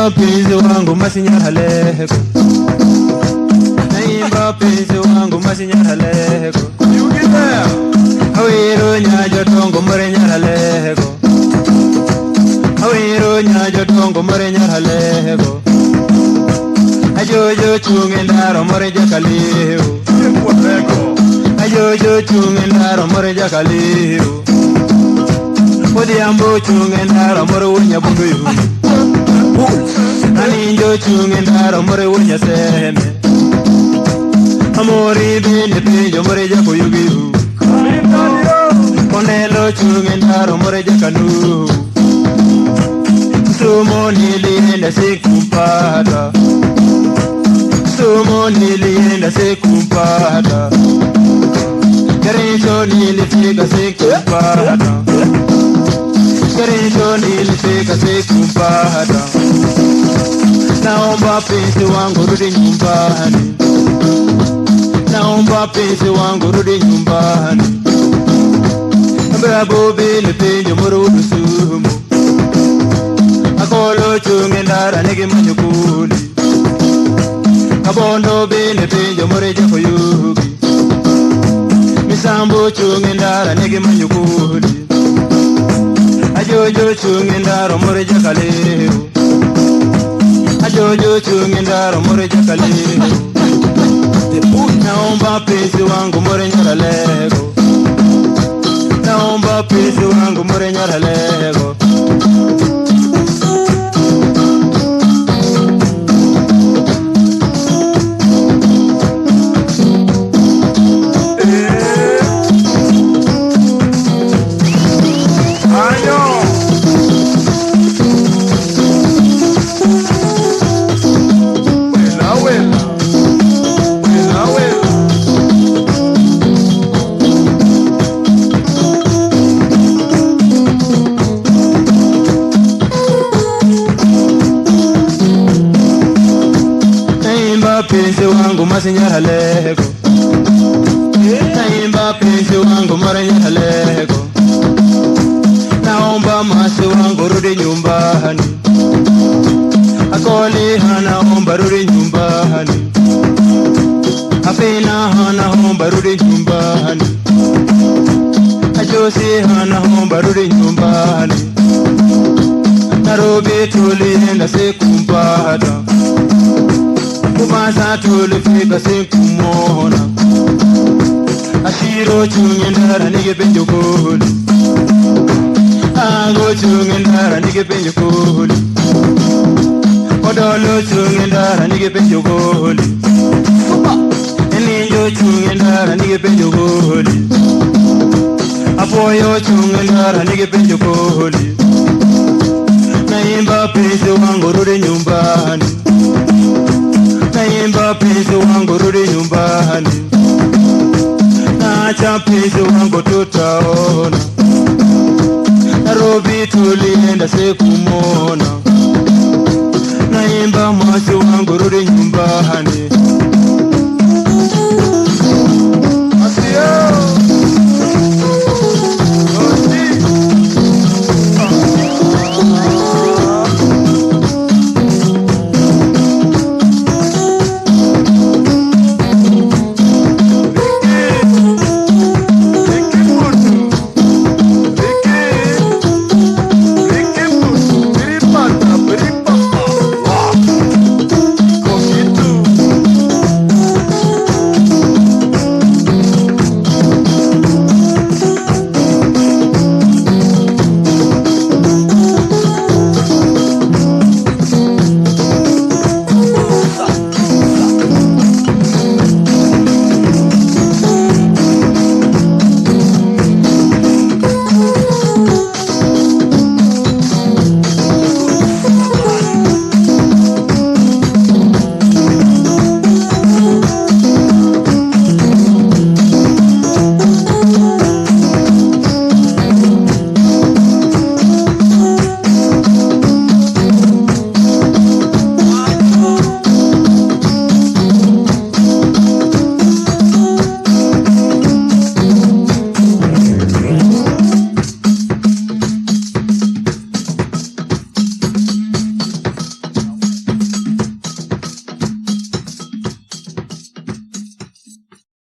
naimba penzi wangu masinyaleko, naimba penzi wangu masinyaleko, awiro nyajo tongo more nyaleko, awiro nyajo tongo more nyaleko, ajojo chunge ndaro more jakaliu, ajojo chunge ndaro more jakaliu, Odiambo chunge ndaro more unya bunduyu, aninjo chunge ndaro more unya seme, amori bene pinjo more jako yugiu, Mondelo chunge ndaro more jakanu, sumo nilienda sikumpata, sumo nilienda sikumpata, Kerisho nilifika sikumpata, Kerisho nilifika sikumpata, naomba penzi wangu rudi nyumbani, naomba penzi wangu rudi nyumbani, Bravo bile penjo murudu sumu, Akolo chunge ndara nege manyukuli, Kabondo bile penjo mureja koyugi, Misambo chunge ndara nege manyukuli, Ajojo chunge ndaro mureja kaleu, Ajojo chunge ndaro mureja kaleu, Naomba penzi wangu more nyaralego, Naomba penzi wangu more nyaralego, penzi wangu masinyaleko, naimba penzi wangu maranyaleko, naomba masi wangu rudi nyumbani, Akoli hanaomba rudi nyumbani, Apina hanaomba rudi nyumbani, Ajosi hanaomba rudi nyumbani, Nairobi tulienda sikumpata, Kumasa tulifika sikumona, Ashiro chunge ndara nige penjo kuli, Ango chunge ndara nige penjo kuli, Odolo chunge ndara nige penjo kuli, Eninjo chunge ndara nige penjo kuli, Apoyo chunge ndara nige penjo kuli, Naimba penzi wangu rudi nyumbani, Naimba penzi wangu rudi nyumbani, Naacha penzi wangu tutaona, Nairobi tulienda siku